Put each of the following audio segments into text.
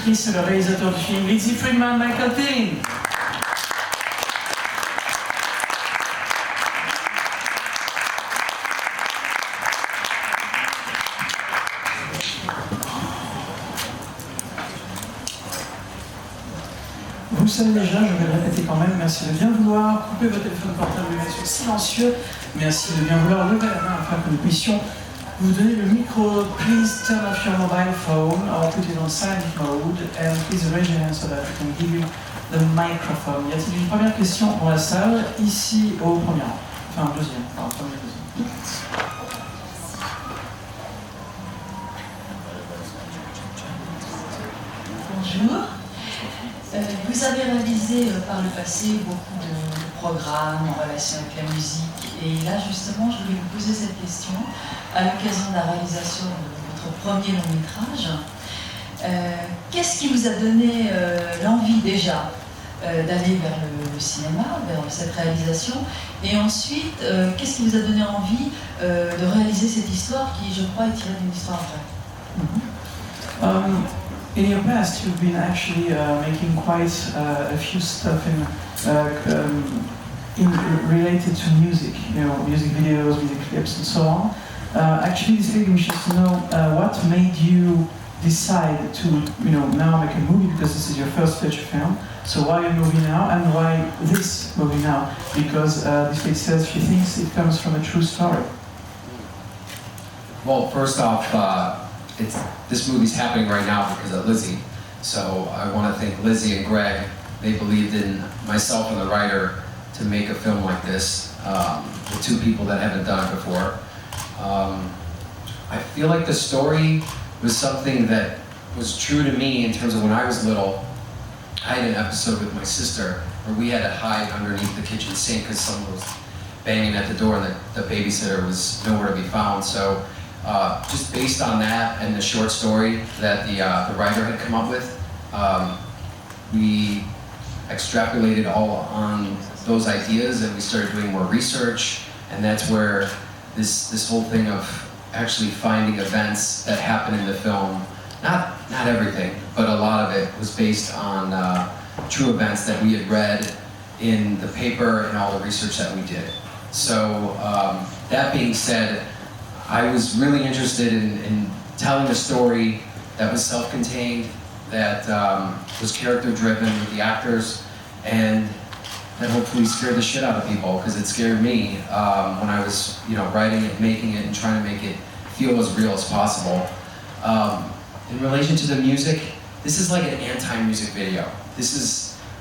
productrice et le réalisateur du film, Lizzie Friedman, Michael Thelin. Vous le savez déjà, je vais le répéter quand même, merci de bien vouloir couper votre téléphone portable et le mettre sur silencieux. Merci de bien vouloir lever la main afin que nous puissions vous donner le micro. Please turn off your mobile phone or put it on silent mode and please raise your hand so that we can give you the microphone. Y a-t-il une première question dans la salle, ici au premier rang? Enfin, deuxième, premier, deuxième. Bonjour. Vous avez réalisé par le passé beaucoup de programmes en relation avec la musique et là justement je voulais vous poser cette question à l'occasion de la réalisation de votre premier long métrage. Qu'est-ce qui vous a donné l'envie déjà d'aller vers le cinéma, vers cette réalisation et ensuite qu'est-ce qui vous a donné envie de réaliser cette histoire qui je crois est tirée d'une histoire vraie? In your past, you've been actually making quite a few stuff related to music, you know, music videos, music clips, and so on. Actually, this lady wishes to know what made you decide to, you know, now make a movie, because this is your first feature film. So why a movie now, and why this movie now? Because this lady says she thinks it comes from a true story. Well, first off, this movie's happening right now because of Lizzie. So I want to thank Lizzie and Greg. They believed in myself and the writer to make a film like this, with two people that haven't done it before. I feel like the story was something that was true to me in terms of when I was little. I had an episode with my sister where we had to hide underneath the kitchen sink because someone was banging at the door and the babysitter was nowhere to be found. So just based on that and the short story that the writer had come up with, we extrapolated all on those ideas and we started doing more research, and that's where this whole thing of actually finding events that happen in the film, not everything, but a lot of it was based on true events that we had read in the paper and all the research that we did. So that being said, I was really interested in telling a story that was self-contained, that was character-driven with the actors, and that hopefully scared the shit out of people, because it scared me when I was, you know, writing it, making it, and trying to make it feel as real as possible. In relation to the music, this is like an anti-music video.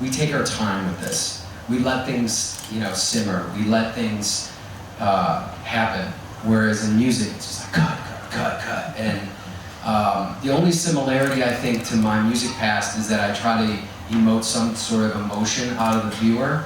We take our time with this. We let things, you know, simmer. We let things happen. Whereas in music, it's just like cut, cut, cut, cut. And the only similarity I think to my music past is that I try to emote some sort of emotion out of the viewer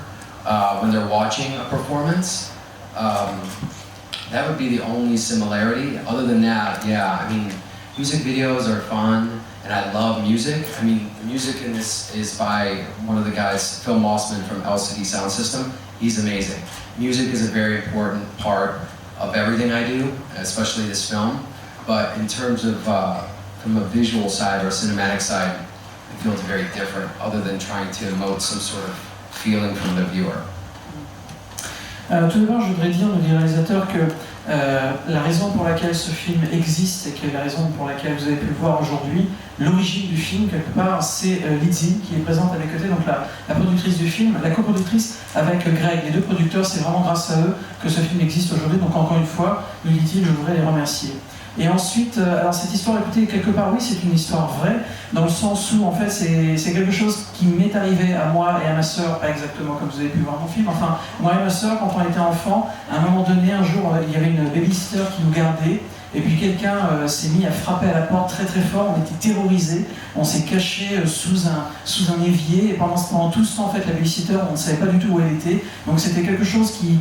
when they're watching a performance. That would be the only similarity. Other than that, yeah, I mean, music videos are fun, and I love music. I mean, the music in this is by one of the guys, Phil Mossman from LCD Sound System. He's amazing. Music is a very important part of everything I do, especially this film. But in terms of from a visual side or a cinematic side, I feel it's very different, other than trying to emote some sort of feeling from the viewer. Tout d'abord, je voudrais dire, nous dit le réalisateur, que la raison pour laquelle ce film existe et que la raison pour laquelle vous avez pu le voir aujourd'hui, l'origine du film, quelque part, c'est Lizzie qui est présente à mes côtés, donc la productrice du film, la coproductrice avec Greg. Les deux producteurs, c'est vraiment grâce à eux que ce film existe aujourd'hui, donc encore une fois, nous dit-il, je voudrais les remercier. Et ensuite, alors cette histoire, écoutez, quelque part, oui, c'est une histoire vraie, dans le sens où, en fait, c'est quelque chose qui m'est arrivé à moi et à ma sœur, pas exactement comme vous avez pu voir mon film, enfin, moi et ma sœur, quand on était enfants, à un moment donné, un jour, il y avait une babysitter qui nous gardait, et puis quelqu'un s'est mis à frapper à la porte très très fort, on était terrorisés, on s'est caché sous un évier, et pendant tout ce temps, en fait, la babysitter, on ne savait pas du tout où elle était, donc c'était quelque chose qui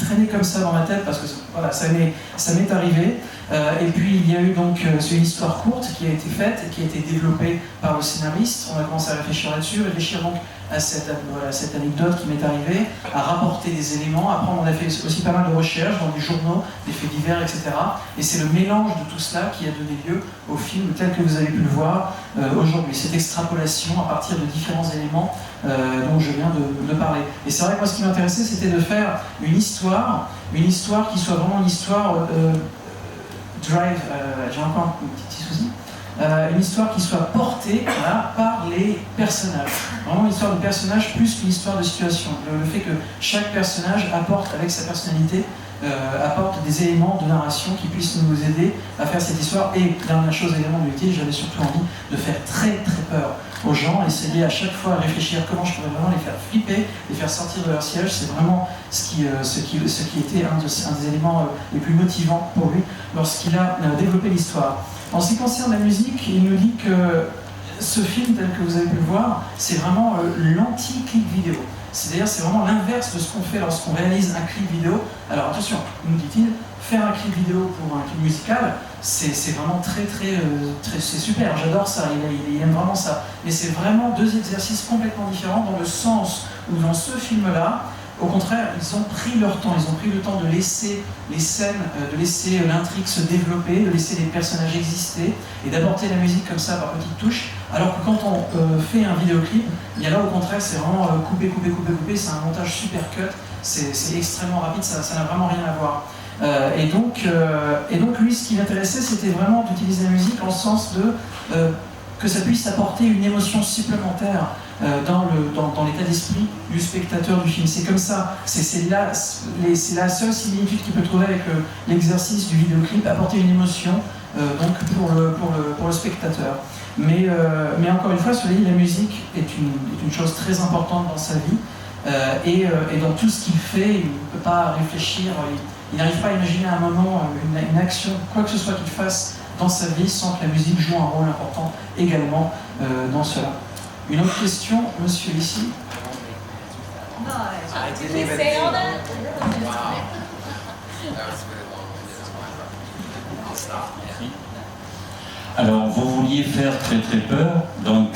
traînait comme ça dans ma tête, parce que voilà, ça m'est arrivé. Et puis il y a eu donc une histoire courte qui a été faite, qui a été développée par le scénariste. On a commencé à réfléchir là-dessus, réfléchir donc à cette anecdote qui m'est arrivée, à rapporter des éléments. Après, on a fait aussi pas mal de recherches dans des journaux, des faits divers, etc. Et c'est le mélange de tout cela qui a donné lieu au film tel que vous avez pu le voir aujourd'hui. Cette extrapolation à partir de différents éléments dont je viens de parler. Et c'est vrai que moi, ce qui m'intéressait, c'était de faire une histoire qui soit vraiment une histoire drive. J'ai encore un petit souci. Une histoire qui soit portée par les personnages. Vraiment une histoire de personnage plus qu'une histoire de situation. Le fait que chaque personnage apporte avec sa personnalité, apporte des éléments de narration qui puissent nous aider à faire cette histoire. Et dernière chose également utile, j'avais surtout envie de faire très très peur aux gens, essayer à chaque fois à réfléchir comment je pourrais vraiment les faire flipper, les faire sortir de leur siège. C'est vraiment ce qui était un des éléments les plus motivants pour lui lorsqu'il a développé l'histoire. En ce qui concerne la musique, il nous dit que ce film, tel que vous avez pu le voir, c'est vraiment l'anti-clip vidéo. C'est-à-dire, c'est vraiment l'inverse de ce qu'on fait lorsqu'on réalise un clip vidéo. Alors attention, nous dit-il, faire un clip vidéo pour un clip musical, c'est vraiment très, c'est super, j'adore ça, il aime vraiment ça. Mais c'est vraiment deux exercices complètement différents dans le sens où dans ce film-là, au contraire, ils ont pris leur temps, ils ont pris le temps de laisser les scènes, de laisser l'intrigue se développer, de laisser les personnages exister et d'apporter la musique comme ça par petites touches. Alors que quand on fait un vidéoclip, bien là au contraire c'est vraiment couper, c'est un montage super cut, c'est extrêmement rapide, ça n'a vraiment rien à voir. Et donc lui ce qui l'intéressait c'était vraiment d'utiliser la musique en le sens de que ça puisse apporter une émotion supplémentaire dans l'état d'esprit du spectateur du film. C'est comme ça, c'est la seule similitude qu'il peut trouver avec l'exercice du vidéoclip, apporter une émotion donc pour le spectateur. Mais encore une fois, la musique est une chose très importante dans sa vie et dans tout ce qu'il fait, il ne peut pas réfléchir, il n'arrive pas à imaginer à un moment une action, quoi que ce soit qu'il fasse dans sa vie sans que la musique joue un rôle important également dans cela. Une autre question, monsieur ici. Alors, vous vouliez faire très très peur, donc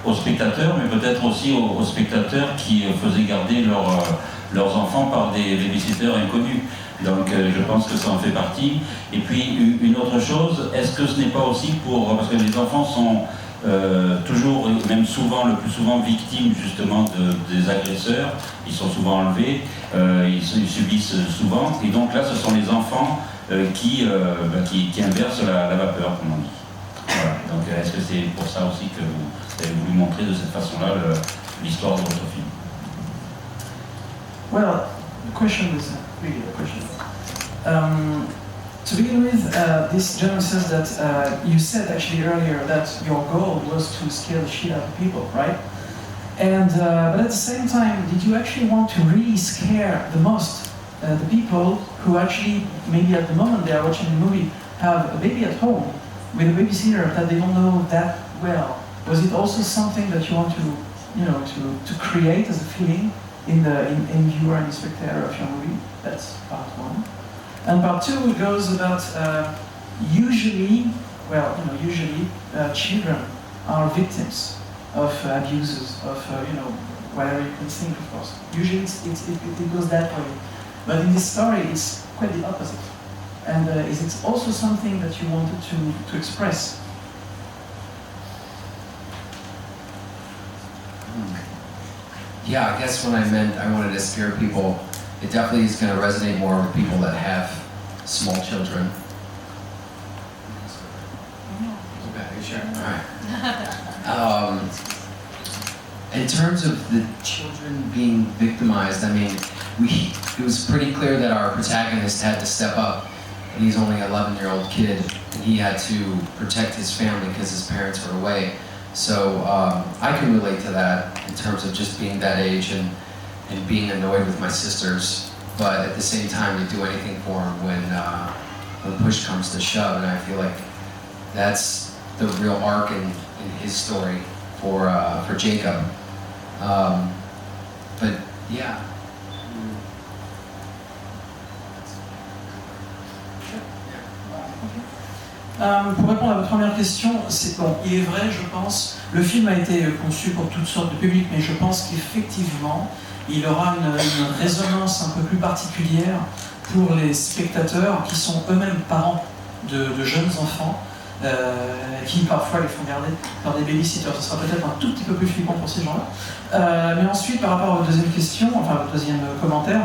aux spectateurs, mais peut-être aussi aux spectateurs qui faisaient garder leurs enfants par des babysitters inconnus. Donc je pense que ça en fait partie. Et puis une autre chose, est-ce que ce n'est pas aussi pour... Parce que les enfants sont toujours, même souvent, le plus souvent victimes justement des agresseurs, ils sont souvent enlevés, ils subissent souvent, et donc là ce sont les enfants qui inversent la vapeur, comme on dit. Voilà. Donc est-ce que c'est pour ça aussi que vous avez voulu montrer de cette façon-là l'histoire de votre film? Well, the question is really a question. To begin with, this gentleman says that you said actually earlier that your goal was to scare the shit out of people, right? And but at the same time, did you actually want to really scare the most the people who actually maybe at the moment they are watching the movie have a baby at home with a babysitter that they don't know that well? Was it also something that you want to create as a feeling in viewer and spectator of your movie? That's part one. And part two goes about usually children are victims of abuses, of whatever you can think, of course. Usually it goes that way. But in this story, it's quite the opposite. And is it also something that you wanted to express? Yeah, I guess when I meant I wanted to scare people, it definitely is going to resonate more with people that have small children. Okay, sure. All right. In terms of the children being victimized, I mean, it was pretty clear that our protagonist had to step up, and he's only an 11-year-old kid, and he had to protect his family because his parents were away. So I can relate to that in terms of just being that age and being annoyed with my sisters, but at the same time, you do anything for him when push comes to shove, and I feel like that's the real arc in his story for Jacob. But yeah. Pour répondre à votre première question, c'est bon, il est vrai, je pense, le film a été conçu pour toutes sortes de publics, mais je pense qu'effectivement, il aura une résonance un peu plus particulière pour les spectateurs qui sont eux-mêmes parents de jeunes enfants, qui parfois les font garder par des babysitters. Ce sera peut-être un tout petit peu plus flippant pour ces gens-là. Mais ensuite, par rapport à votre deuxième question, enfin votre deuxième commentaire,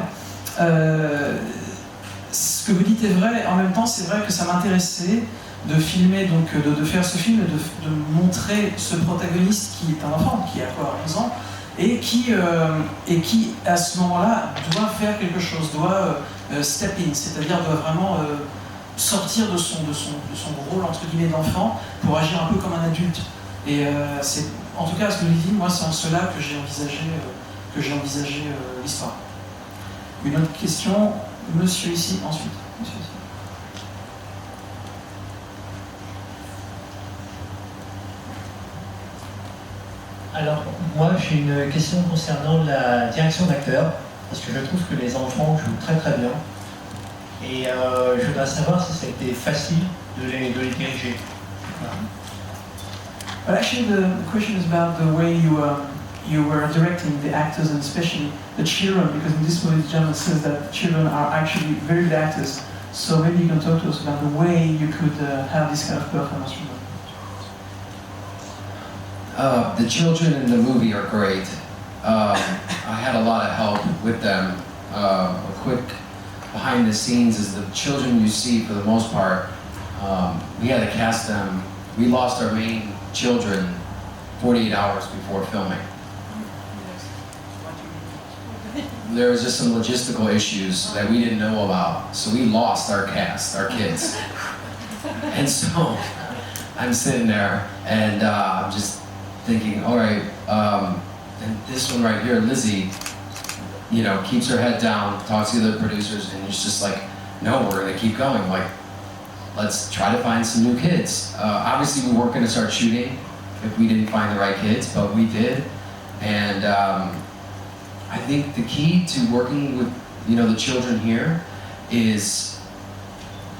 ce que vous dites est vrai. En même temps, c'est vrai que ça m'intéressait de filmer, donc de faire ce film, de montrer ce protagoniste qui est un enfant, qui a quoi, 11 ans, et qui à ce moment-là, doit faire quelque chose, doit step in, c'est-à-dire doit vraiment sortir de son rôle, entre guillemets, d'enfant, pour agir un peu comme un adulte. Et c'est, en tout cas, ce que je dis, moi, c'est en cela que j'ai envisagé l'histoire. Une autre question, monsieur ici, ensuite. Monsieur ici. Alors, moi, j'ai une question concernant la direction d'acteurs, parce que je trouve que les enfants jouent très très bien. Et je voudrais savoir si ça a été facile de les diriger. But actually, the question is about the way you were directing the actors, and especially the children, because in this movie, the gentleman says that children are actually very good actors. So maybe you can talk to us about the way you could have this kind of performance. The children in the movie are great. I had a lot of help with them. A quick behind the scenes is the children you see, for the most part, we had to cast them. We lost our main children 48 hours before filming. There was just some logistical issues that we didn't know about, so we lost our cast, our kids. And so I'm sitting there and I'm just thinking, all right, and this one right here, Lizzie, you know, keeps her head down, talks to the other producers, and it's just like, no, we're gonna keep going. Like, let's try to find some new kids. Obviously, we weren't gonna start shooting if we didn't find the right kids, but we did. And I think the key to working with, you know, the children here is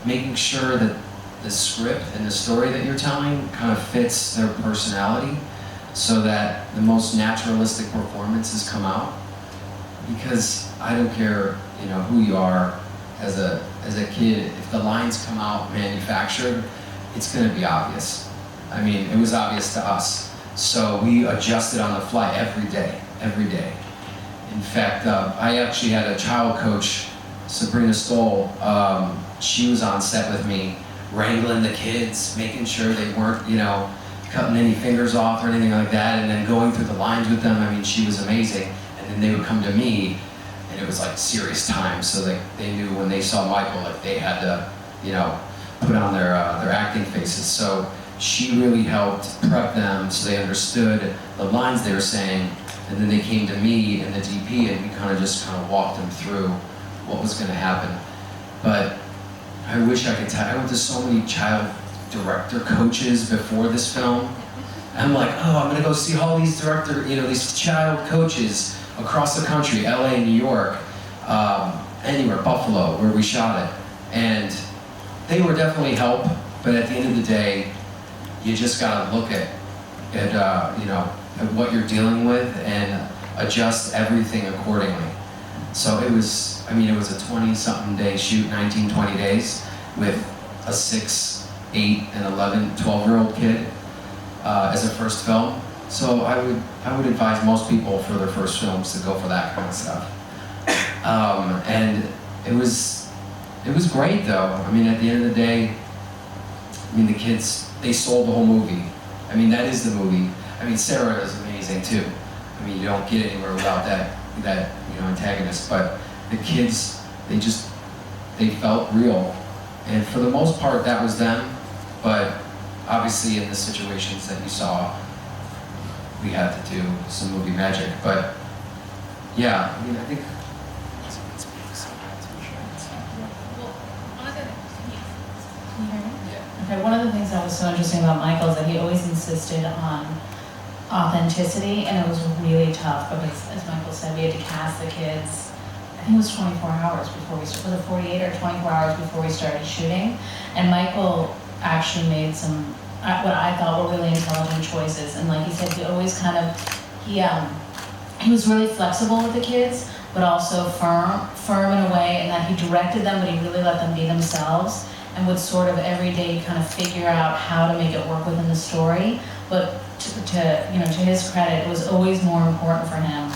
making sure that the script and the story that you're telling kind of fits their personality, so that the most naturalistic performances come out. Because I don't care, you know, who you are as a kid, if the lines come out manufactured, it's going to be obvious. I mean, it was obvious to us. So we adjusted on the fly every day. In fact, I actually had a child coach, Sabrina Stoll. She was on set with me, wrangling the kids, making sure they weren't, you know, cutting any fingers off or anything like that, and then going through the lines with them. I mean, she was amazing. And then they would come to me, and it was like serious time. So they knew when they saw Michael, like they had to, you know, put on their acting faces. So she really helped prep them so they understood the lines they were saying. And then they came to me and the DP, and we kind of walked them through what was going to happen. But I wish I could tell. I went to so many child director coaches before this film. I'm like, oh, I'm gonna go see all these these child coaches across the country, LA, New York, anywhere, Buffalo, where we shot it. And they were definitely help, but at the end of the day, you just gotta look at what you're dealing with and adjust everything accordingly. So it was a 20-something day shoot, 19, 20 days, with a 6, 8, and 11, 12-year-old kid as a first film. So I would advise most people for their first films to go for that kind of stuff. And it was great though. I mean, at the end of the day, the kids, they sold the whole movie. I mean, that is the movie. I mean, Sarah is amazing too. I mean, you don't get anywhere without that antagonist. But the kids, they felt real. And for the most part, that was them. But obviously, in the situations that you saw, we had to do some movie magic. But yeah, I think. Okay, one of the things that was so interesting about Michael is that he always insisted on authenticity, and it was really tough because, as Michael said, we had to cast the kids think it was 24 hours before we started, was it 48 or 24 hours before we started shooting? And Michael actually made some, what I thought were really intelligent choices. And like he said, he always kind of, he was really flexible with the kids, but also firm in a way, in that he directed them, but he really let them be themselves, and would sort of every day kind of figure out how to make it work within the story. But to his credit, it was always more important for him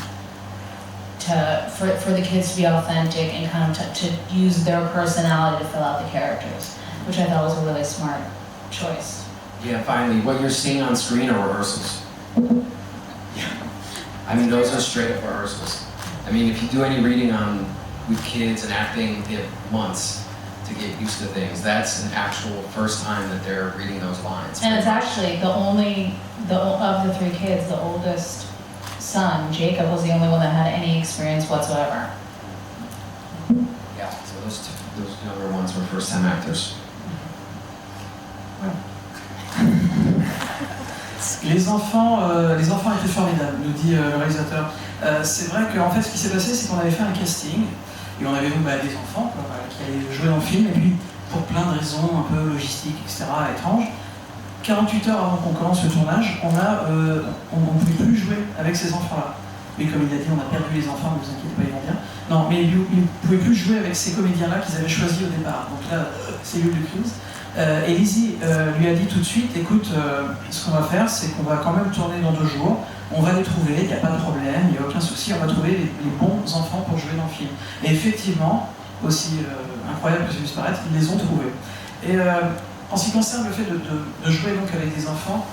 for the kids to be authentic and kind of to use their personality to fill out the characters, which I thought was a really smart choice. Yeah, finally, what you're seeing on screen are rehearsals. I mean, those are straight up rehearsals. I mean, if you do any reading with kids and acting, they have months to get used to things. That's an actual first time that they're reading those lines. And it's actually of the three kids, the oldest son, Jacob, was the only one that had any experience whatsoever. Yeah, so those younger ones were first-time actors. Les enfants étaient formidables, nous dit le réalisateur. C'est vrai qu'en fait, ce qui s'est passé, c'est qu'on avait fait un casting, et on avait donc des enfants qui allaient jouer dans le film, et puis pour plein de raisons un peu logistiques, etc., étranges, 48 heures avant qu'on commence le tournage, on ne pouvait plus jouer avec ces enfants-là. Mais comme il a dit, on a perdu les enfants, ne vous inquiétez pas, ils vont bien. Non, mais ils ne pouvaient plus jouer avec ces comédiens-là qu'ils avaient choisis au départ. Donc là, cellule de crise. Et Lizzie lui a dit tout de suite, écoute, ce qu'on va faire, c'est qu'on va quand même tourner dans 2 jours, on va les trouver, il n'y a pas de problème, il n'y a aucun souci, on va trouver les bons enfants pour jouer dans le film. Et effectivement, aussi incroyable que ça puisse paraître, ils les ont trouvés. Et en ce qui concerne le fait de jouer donc avec des enfants,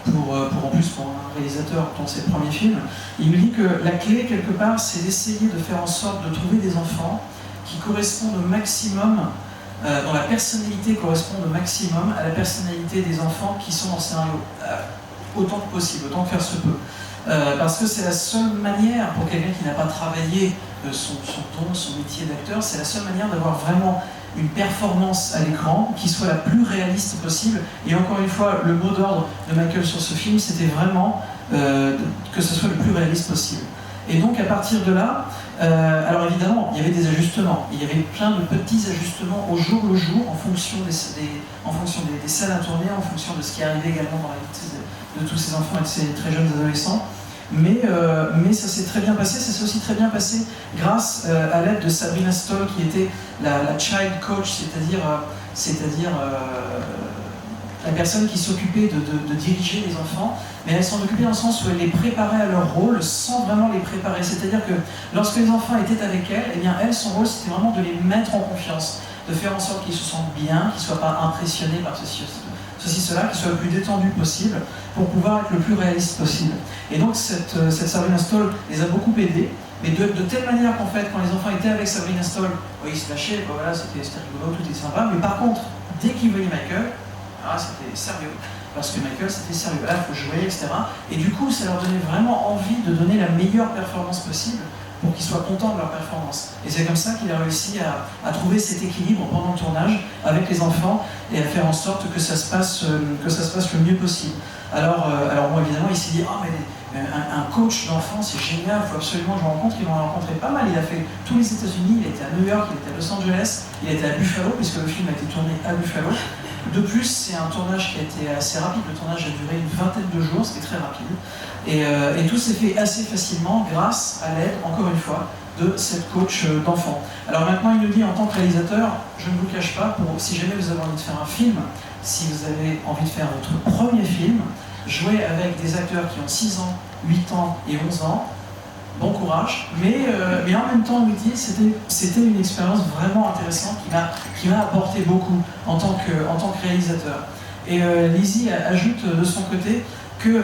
en plus pour un réalisateur dans ses premiers films, il me dit que la clé quelque part, c'est d'essayer de faire en sorte de trouver des enfants qui correspondent au maximum, dont la personnalité correspond au maximum à la personnalité des enfants qui sont dans le scénario, autant que possible, autant que faire se peut. Parce que c'est la seule manière, pour quelqu'un qui n'a pas travaillé son don, son métier d'acteur, c'est la seule manière d'avoir vraiment une performance à l'écran qui soit la plus réaliste possible. Et encore une fois, le mot d'ordre de Michael sur ce film, c'était vraiment que ce soit le plus réaliste possible. Et donc à partir de là, alors évidemment, il y avait des ajustements. Il y avait plein de petits ajustements au jour le jour, en fonction des scènes à tourner, en fonction de ce qui arrivait également dans la vie de tous ces enfants et de ces très jeunes adolescents. Mais ça s'est très bien passé, ça s'est aussi très bien passé grâce à l'aide de Sabrina Stoll, qui était la child coach, c'est-à-dire la personne qui s'occupait de diriger les enfants, mais elle s'en occupait dans le sens où elle les préparait à leur rôle sans vraiment les préparer. C'est-à-dire que lorsque les enfants étaient avec elle, eh bien elle, son rôle, c'était vraiment de les mettre en confiance, de faire en sorte qu'ils se sentent bien, qu'ils ne soient pas impressionnés par ceci, cela, qu'ils soient le plus détendus possible pour pouvoir être le plus réaliste possible. Et donc cette Sabrina Stoll les a beaucoup aidés, mais de telle manière qu'en fait, quand les enfants étaient avec Sabrina Stoll, ils se lâchaient, voilà, c'était rigolo, tout était sympa, mais par contre, dès qu'ils voyaient Michael, c'était sérieux, parce que Michael c'était sérieux, là il faut jouer, etc. Et du coup ça leur donnait vraiment envie de donner la meilleure performance possible pour qu'ils soient contents de leur performance. Et c'est comme ça qu'il a réussi à trouver cet équilibre pendant le tournage avec les enfants et à faire en sorte que ça se passe le mieux possible. Alors bon, évidemment il s'est dit, mais un coach d'enfants c'est génial, il faut absolument que je rencontre. Il en a rencontré pas mal, il a fait tous les États-Unis, il était à New York, il était à Los Angeles, il était à Buffalo puisque le film a été tourné à Buffalo. De plus, c'est un tournage qui a été assez rapide, le tournage a duré une vingtaine de jours, c'était très rapide. Et tout s'est fait assez facilement grâce à l'aide, encore une fois, de cette coach d'enfants. Alors maintenant, il nous dit en tant que réalisateur, je ne vous cache pas, si jamais vous avez envie de faire un film, si vous avez envie de faire votre premier film, jouer avec des acteurs qui ont 6 ans, 8 ans et 11 ans, bon courage, mais en même temps, il dit, c'était une expérience vraiment intéressante qui m'a apporté beaucoup en tant que réalisateur. Et Lizzie ajoute de son côté que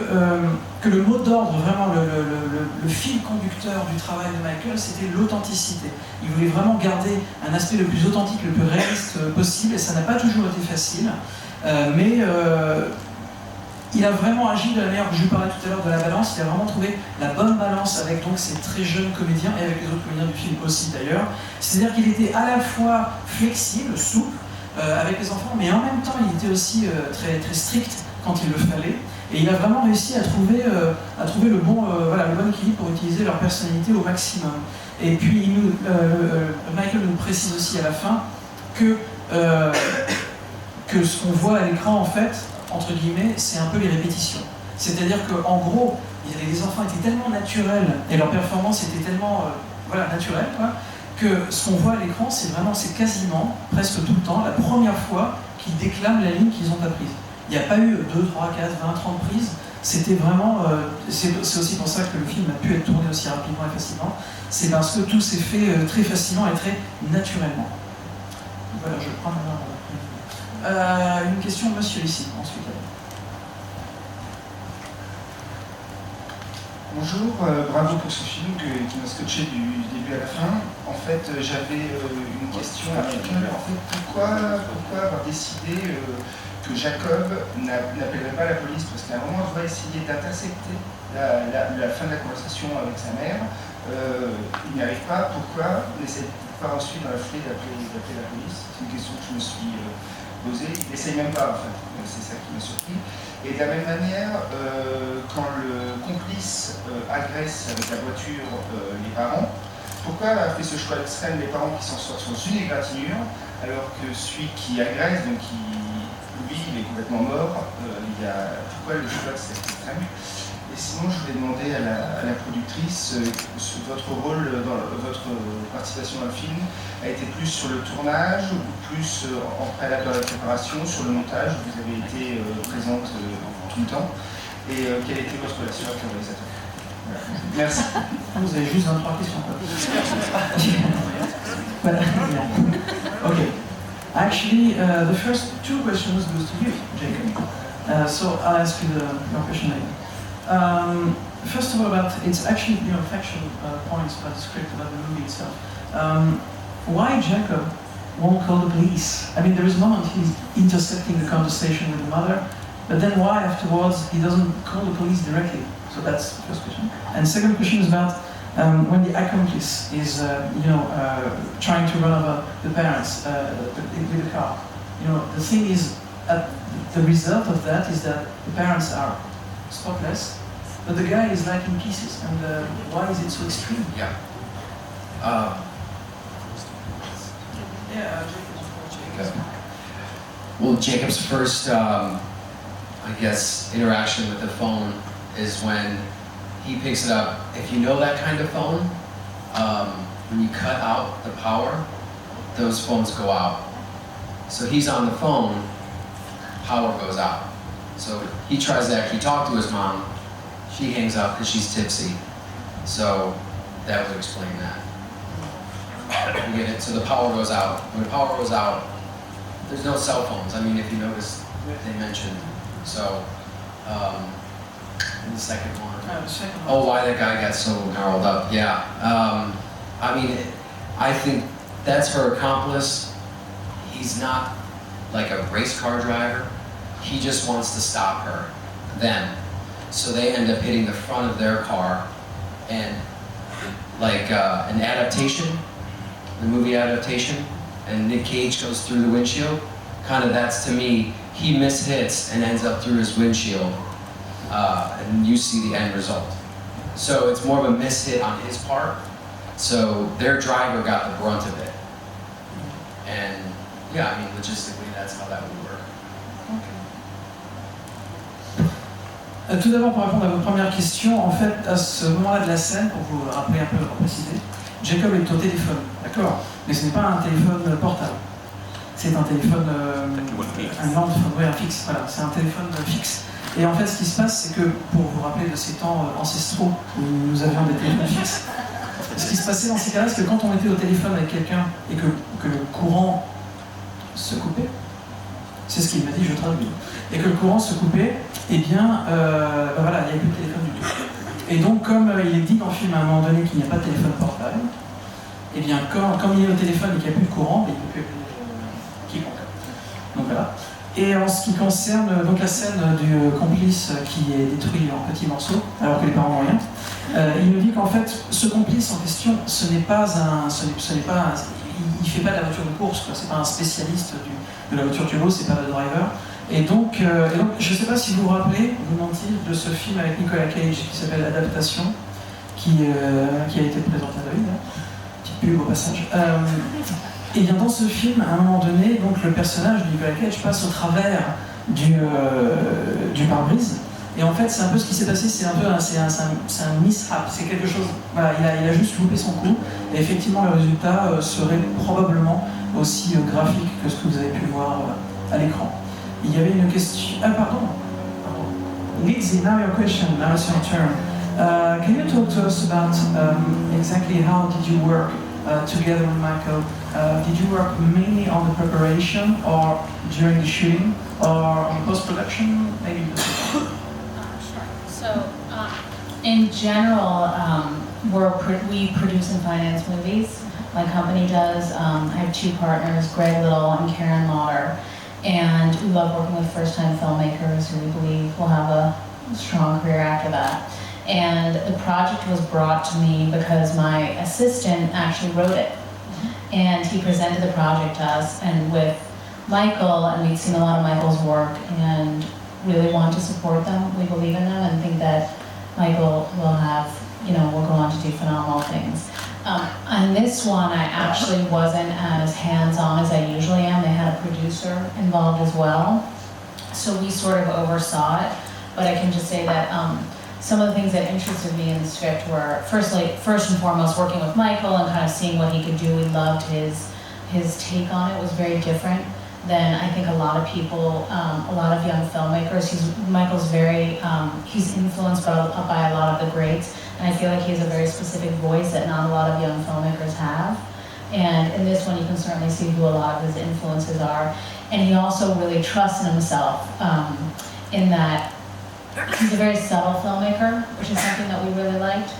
le mot d'ordre, vraiment le fil conducteur du travail de Michael, c'était l'authenticité. Il voulait vraiment garder un aspect le plus authentique, le plus réaliste possible, et ça n'a pas toujours été facile, mais il a vraiment agi de la manière que je vous parlais tout à l'heure de la balance. Il a vraiment trouvé la bonne balance avec donc ces très jeunes comédiens et avec les autres comédiens du film aussi d'ailleurs. C'est-à-dire qu'il était à la fois flexible, souple avec les enfants, mais en même temps il était aussi très, très strict quand il le fallait. Et il a vraiment réussi à trouver le bon équilibre pour utiliser leur personnalité au maximum. Et puis Michael nous précise aussi à la fin que ce qu'on voit à l'écran, en fait, entre guillemets, c'est un peu les répétitions. C'est-à-dire qu'en gros, les enfants étaient tellement naturels et leur performance était tellement naturelle, quoi, que ce qu'on voit à l'écran, c'est quasiment, presque tout le temps, la première fois qu'ils déclament la ligne qu'ils ont apprise. Il n'y a pas eu 2, 3, 4, 20, 30 prises. C'était vraiment... c'est aussi pour ça que le film a pu être tourné aussi rapidement et facilement. C'est parce que tout s'est fait très facilement et très naturellement. Voilà, je prends maintenant... une question, monsieur, ici, ensuite. Bonjour, bravo pour ce film qui m'a scotché du début à la fin. En fait, j'avais une question à quelqu'un. En fait, pourquoi avoir décidé que Jacob n'appellerait pas la police? Parce qu'à un moment, on doit essayer d'intercepter la fin de la conversation avec sa mère. Il n'y arrive pas. Pourquoi n'essaie pas ensuite dans la foulée d'appeler la police? C'est une question que je me suis posée. Il n'essaye même pas, en fait. C'est ça qui m'a surpris. Et de la même manière, quand le complice agresse avec la voiture les parents, pourquoi a fait ce choix extrême les parents qui s'en sortent sans une égratignure, alors que celui qui agresse, donc lui, il est complètement mort, pourquoi le choix de cet extrême? Et sinon, je voulais demander à la productrice, votre rôle, votre participation dans le film, a été plus sur le tournage ou plus en préalable dans la préparation, sur le montage? Vous avez été présente tout le temps. Et quelle était votre relation avec le réalisateur? Voilà. Merci. Vous avez juste 23 questions. Voilà. Okay. Actually, the first 2 questions goes to you, Jacob. So I'll ask you your question later. First of all, it's actually factual points about the script, about the movie itself. Why Jacob won't call the police? I mean, there is a moment he's intercepting the conversation with the mother, but then why afterwards he doesn't call the police directly? So that's the first question. And second question is about when the accomplice is, trying to run over the parents with the car. The thing is, the result of that is that the parents are spotless, but the guy is like in pieces. And why is it so extreme? Yeah. Jacob. Well, Jacob's first, interaction with the phone is when he picks it up. If you know that kind of phone, when you cut out the power, those phones go out. So he's on the phone, power goes out. So he tries to actually talk to his mom. She hangs up because she's tipsy. So that would explain that. You get it? So the power goes out. When the power goes out, there's no cell phones. I mean, if you notice, they mentioned. So, and the second one. Oh, why that guy got so gnarled up. Yeah. I think that's her accomplice. He's not like a race car driver. He just wants to stop her, them. So they end up hitting the front of their car, and like an adaptation, the movie adaptation, and Nick Cage goes through the windshield. Kind of that's, to me, he mishits and ends up through his windshield, and you see the end result. So it's more of a mishit on his part. So their driver got the brunt of it. And yeah, logistically, that's how that would work. Tout d'abord, pour répondre à votre première question, en fait, à ce moment-là de la scène, pour vous rappeler un peu, pour préciser, Jacob est au téléphone, d'accord? Mais ce n'est pas un téléphone portable. C'est un téléphone, un landphone, un fixe, voilà, c'est un téléphone fixe. Et en fait, ce qui se passe, c'est que, pour vous rappeler de ces temps ancestraux où nous avions des téléphones fixes, ce qui se passait dans ces cas-là, c'est que quand on était au téléphone avec quelqu'un et que le courant se coupait, c'est ce qu'il m'a dit, je traduis, et que le courant se coupait, eh bien, voilà, il n'y avait plus de téléphone du tout. Et donc, comme il est dit dans le film à un moment donné qu'il n'y a pas de téléphone portable, eh bien, comme il est au téléphone et qu'il n'y a plus de courant, il ne peut plus quiconque. Donc voilà. Et en ce qui concerne donc la scène du complice qui est détruit en petits morceaux, alors que les parents n'ont rien, il nous dit qu'en fait, ce complice en question, ce n'est pas il fait pas de la voiture de course, c'est pas un spécialiste de la voiture turbo, c'est pas le driver. Et donc, je ne sais pas si vous vous rappelez, vous mentir, de ce film avec Nicolas Cage qui s'appelle Adaptation, qui a été présenté à David, petite pub au passage. Et bien dans ce film, à un moment donné, donc le personnage de Nicolas Cage passe au travers du pare-brise. Et en fait, c'est un peu ce qui s'est passé, c'est un mishap, c'est quelque chose. Voilà, il a juste loupé son coup. Et effectivement, le résultat serait probablement aussi graphique que ce que vous avez pu voir à l'écran. Il y avait une question. Ah, pardon. Lizzie, now your question, now it's your turn. Can you talk to us about exactly how did you work together with Michael? Did you work mainly on the preparation or during the shooting or on post-production? Maybe Sure. So, in general, we produce and finance movies. My company does. I have two partners, Greg Little and Karen Lauder, and we love working with first-time filmmakers who we believe will have a strong career after that. And the project was brought to me because my assistant actually wrote it. And he presented the project to us, and with Michael, and we'd seen a lot of Michael's work and really want to support them. We believe in them and think that Michael will go on to do phenomenal things. On this one, I actually wasn't as hands-on as I usually am. They had a producer involved as well. So we sort of oversaw it, but I can just say that some of the things that interested me in the script were, first and foremost, working with Michael and kind of seeing what he could do. We loved his take on it. It was very different than I think a lot of people, a lot of young filmmakers. Michael's very, he's influenced by a lot of the greats, and I feel like he has a very specific voice that not a lot of young filmmakers have. And in this one, you can certainly see who a lot of his influences are. And he also really trusts in himself in that he's a very subtle filmmaker, which is something that we really liked.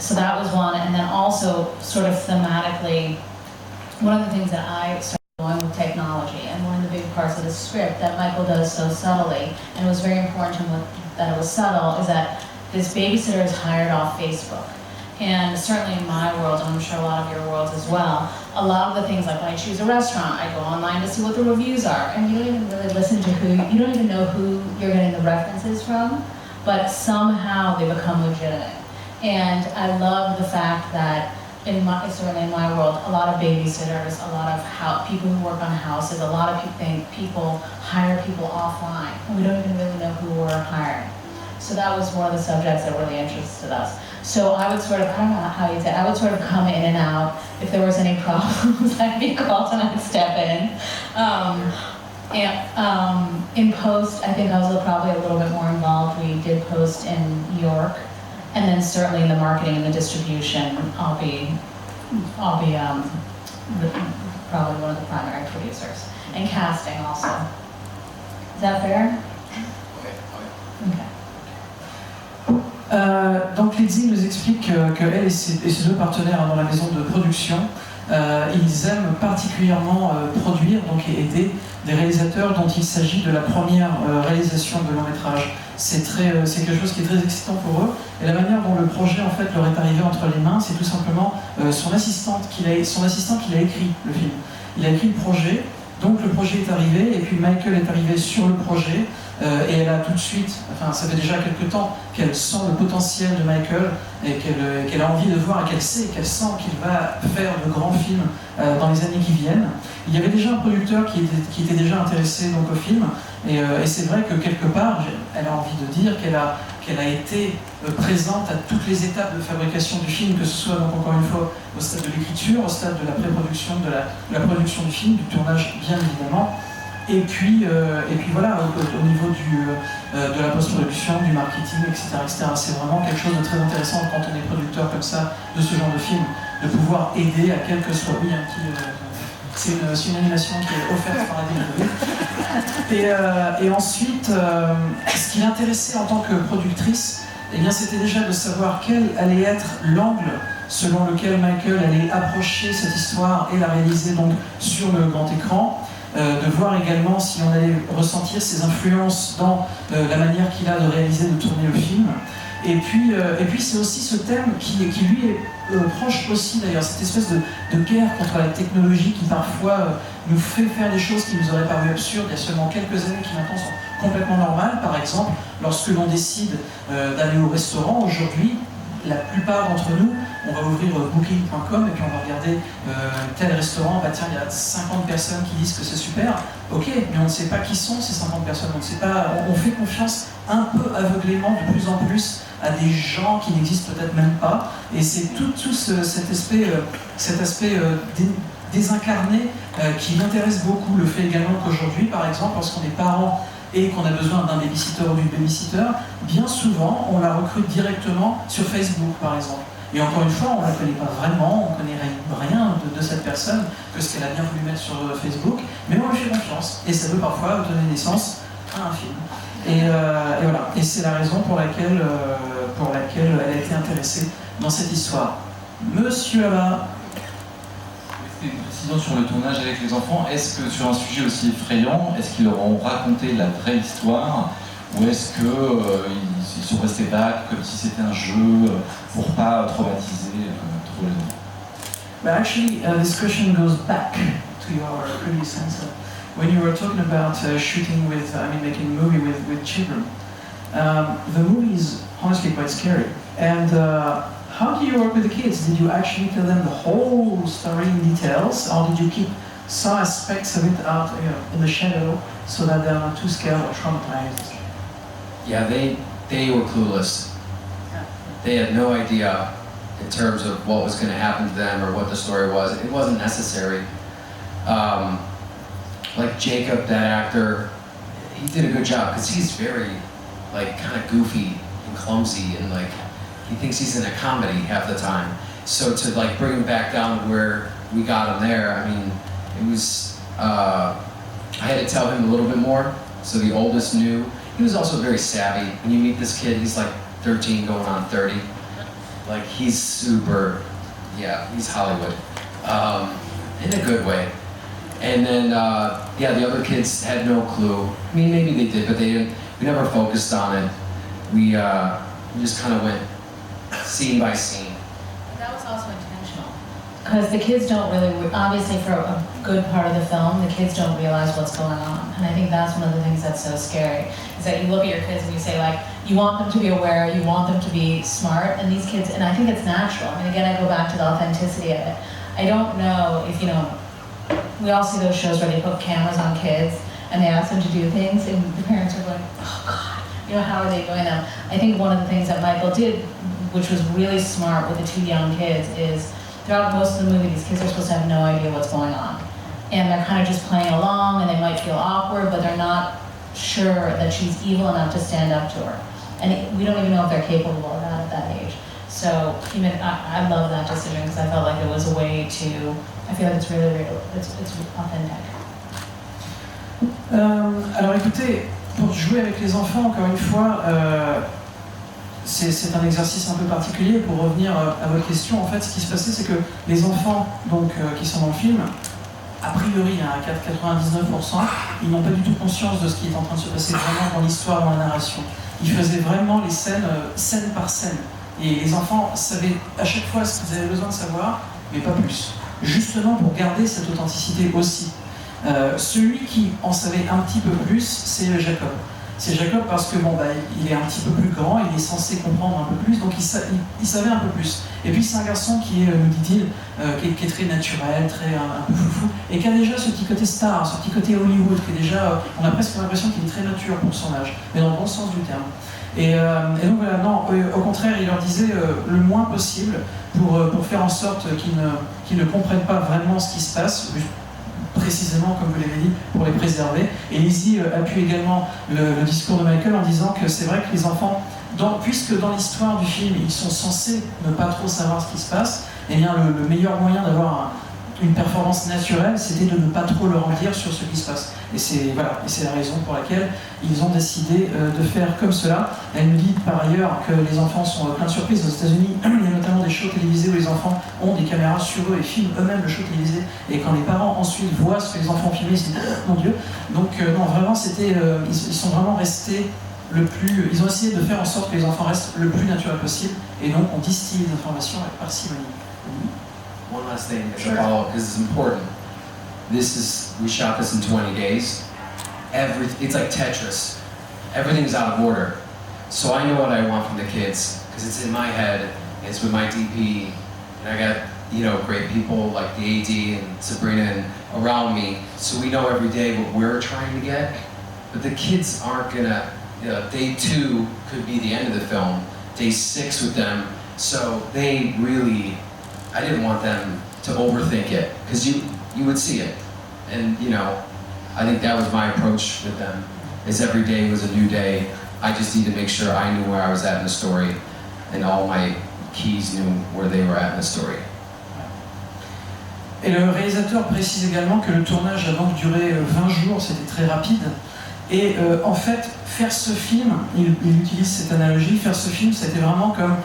So that was one. And then also, sort of thematically, one of the things that I started going with technology, and one of the big parts of the script that Michael does so subtly, and it was very important to him that it was subtle, is that this babysitter is hired off Facebook. And certainly in my world, and I'm sure a lot of your worlds as well, a lot of the things, like when I choose a restaurant, I go online to see what the reviews are, and you don't even really listen to you don't even know who you're getting the references from, but somehow they become legitimate. And I love the fact that, certainly in my world, a lot of babysitters, a lot of people who work on houses, a lot of people hire people offline, and we don't even really know who we're hiring. So that was one of the subjects that really interested us. So I would sort of, I don't know how you'd say, I would sort of come in and out. If there was any problems, I'd be called and I'd step in. In post, I think I was probably a little bit more involved. We did post in New York. And then certainly in the marketing and the distribution, I'll be probably one of the primary producers. And casting also. Is that fair? Okay. Donc Lizzie nous explique qu'elle et ses deux partenaires dans la maison de production, ils aiment particulièrement produire et aider des réalisateurs dont il s'agit de la première réalisation de long métrage. C'est quelque chose qui est très excitant pour eux, et la manière dont le projet en fait leur est arrivé entre les mains, c'est tout simplement son assistant qui a écrit le film. Il a écrit le projet, donc le projet est arrivé, et puis Michael est arrivé sur le projet. Et elle a tout de suite, ça fait déjà quelques temps qu'elle sent le potentiel de Michael et qu'elle a envie de voir et qu'elle sent qu'il va faire de grands films dans les années qui viennent. Il y avait déjà un producteur qui était déjà intéressé au film, et c'est vrai que quelque part, elle a envie de dire qu'elle a été présente à toutes les étapes de fabrication du film, que ce soit donc encore une fois au stade de l'écriture, au stade de la pré-production, de la production du film, du tournage bien évidemment. Et puis voilà, au niveau de la post-production, du marketing, etc. C'est vraiment quelque chose de très intéressant quand on est producteur comme ça, de ce genre de film, de pouvoir aider à quel que soit. Oui, c'est une animation qui est offerte par la DVD. Et ensuite, ce qui l'intéressait en tant que productrice, c'était déjà de savoir quel allait être l'angle selon lequel Michael allait approcher cette histoire et la réaliser donc sur le grand écran. De voir également si on allait ressentir ses influences dans la manière qu'il a de réaliser, de tourner le film. Et puis c'est aussi ce thème qui lui est proche aussi d'ailleurs, cette espèce de guerre contre la technologie qui parfois nous fait faire des choses qui nous auraient paru absurdes il y a seulement quelques années, qui maintenant sont complètement normales. Par exemple, lorsque l'on décide d'aller au restaurant, aujourd'hui, la plupart d'entre nous, on va ouvrir booking.com et puis on va regarder tel restaurant, bah tiens, il y a 50 personnes qui disent que c'est super. Ok, mais on ne sait pas qui sont ces 50 personnes, on ne sait pas, on fait confiance un peu aveuglément de plus en plus à des gens qui n'existent peut-être même pas. Et c'est tout cet aspect désincarné qui m'intéresse beaucoup. Le fait également qu'aujourd'hui, par exemple, lorsqu'on est parent et qu'on a besoin d'un babysitter ou d'une babysitter, bien souvent, on la recrute directement sur Facebook, par exemple. Et encore une fois, on ne la connaît pas vraiment, on ne connaît rien de cette personne que ce qu'elle a bien voulu mettre sur Facebook, mais on lui fait confiance. Et ça peut parfois donner naissance à un film. Et voilà. Et c'est la raison pour laquelle elle a été intéressée dans cette histoire. Monsieur là-bas. Une précision sur le tournage avec les enfants. Est-ce que sur un sujet aussi effrayant, est-ce qu'ils leur ont raconté la vraie histoire ou est-ce qu'ils sont restés vagues comme si c'était un jeu pour pas traumatiser trop les enfants? But actually, this question goes back to your previous answer. When you were talking about shooting with, making a movie with children, the movie is honestly quite scary. And how do you work with the kids? Did you actually tell them the whole story in details, or did you keep some aspects of it out in the shadow so that they're not too scared or traumatized? Yeah, they were clueless. They had no idea in terms of what was going to happen to them or what the story was. It wasn't necessary. Like Jacob, that actor, he did a good job because he's very, kind of goofy and clumsy and he thinks he's in a comedy half the time. So to bring him back down to where we got him there, it was, I had to tell him a little bit more, so the oldest knew. He was also very savvy. When you meet this kid, he's 13 going on 30. He's super, he's Hollywood, in a good way. And then, the other kids had no clue. Maybe they did, but they didn't. We never focused on it. We just kind of went scene by scene. But that was also intentional. Because the kids don't really, obviously for a good part of the film, the kids don't realize what's going on. And I think that's one of the things that's so scary, is that you look at your kids and you say you want them to be aware, you want them to be smart, and these kids, and I think it's natural. Again, I go back to the authenticity of it. I don't know if, we all see those shows where they put cameras on kids and they ask them to do things and the parents are going, oh God, how are they doing them? I think one of the things that Michael did, which was really smart with the two young kids, is throughout most of the movie, these kids are supposed to have no idea what's going on. And they're kind of just playing along and they might feel awkward, but they're not sure that she's evil enough to stand up to her. And we don't even know if they're capable of that at that age. So I love that decision because I felt like it was a way to, I feel like it's really real, it's authentic. Alors écoutez, pour jouer avec les enfants, encore une fois, c'est un exercice un peu particulier. Pour revenir à votre question, en fait, ce qui se passait, c'est que les enfants qui sont dans le film, a priori, à 99%, ils n'ont pas du tout conscience de ce qui est en train de se passer vraiment dans l'histoire, dans la narration. Ils faisaient vraiment les scènes, scène par scène. Et les enfants savaient à chaque fois ce qu'ils avaient besoin de savoir, mais pas plus. Justement pour garder cette authenticité aussi. Celui qui en savait un petit peu plus, c'est Jacob. C'est Jacob parce que il est un petit peu plus grand, il est censé comprendre un peu plus, donc il savait un peu plus. Et puis c'est un garçon qui est, nous dit-il, qui est très naturel, un peu foufou, et qui a déjà ce petit côté star, ce petit côté Hollywood, qui est déjà, on a presque l'impression qu'il est très mature pour son âge, mais dans le bon sens du terme. Et donc voilà, non, au contraire, il leur disait le moins possible pour faire en sorte qu'ils ne comprennent pas vraiment ce qui se passe, précisément comme vous l'avez dit, pour les préserver. Et Lizzie appuie également le discours de Michael en disant que c'est vrai que les enfants, puisque dans l'histoire du film, ils sont censés ne pas trop savoir ce qui se passe, eh bien le meilleur moyen d'avoir une performance naturelle, c'était de ne pas trop leur en dire sur ce qui se passe. Et c'est la raison pour laquelle ils ont décidé de faire comme cela. Elle nous dit par ailleurs que les enfants sont plein de surprises. Aux États-Unis, il y a notamment des shows télévisés où les enfants ont des caméras sur eux et filment eux-mêmes le show télévisé. Et quand les parents ensuite voient ce que les enfants filment, ils se disent « Mon Dieu !» Donc non, vraiment, ils sont vraiment restés ils ont essayé de faire en sorte que les enfants restent le plus naturel possible. Et donc on distille les informations avec parcimonie. One last thing as a follow-up, because it's important. we shot this in 20 days. It's like Tetris. Everything's out of order. So I know what I want from the kids, because it's in my head, it's with my DP, and I got, you know, great people like the AD and Sabrina and around me, so we know every day what we're trying to get. But the kids aren't gonna, you know, day 2 could be the end of the film, day 6 with them, so they really, I didn't want them to overthink it, because you would see it. And, you know, I think that was my approach with them, is every day was a new day. I just need to make sure I knew where I was at in the story, and all my keys knew where they were at in the story. Et le réalisateur précise également que le tournage a donc duré 20 jours, c'était très rapide. Et en fait, faire ce film, il utilise cette analogie, faire ce film, c'était vraiment comme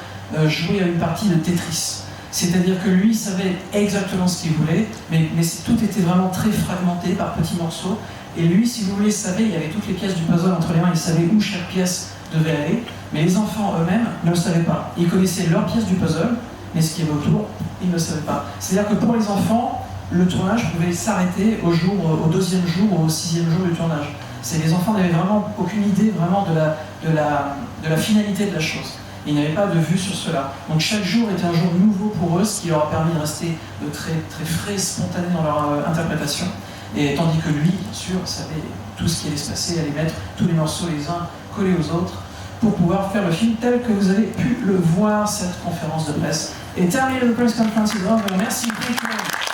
jouer à une partie de Tetris. C'est-à-dire que lui savait exactement ce qu'il voulait, mais tout était vraiment très fragmenté par petits morceaux. Et lui, si vous voulez, savait, il y avait toutes les pièces du puzzle entre les mains, il savait où chaque pièce devait aller, mais les enfants eux-mêmes ne le savaient pas. Ils connaissaient leur pièce du puzzle, mais ce qui est autour, ils ne le savaient pas. C'est-à-dire que pour les enfants, le tournage pouvait s'arrêter au 2e jour ou au 6e jour du tournage. Les enfants n'avaient vraiment aucune idée vraiment de la finalité de la chose. Ils n'avaient pas de vue sur cela. Donc chaque jour était un jour nouveau pour eux, ce qui leur a permis de rester très, très frais, spontanés dans leur interprétation. Et tandis que lui, bien sûr, savait tout ce qui allait se passer, allait mettre tous les morceaux les uns collés aux autres pour pouvoir faire le film tel que vous avez pu le voir, cette conférence de presse. Et terminé, le press conference is over. Merci beaucoup.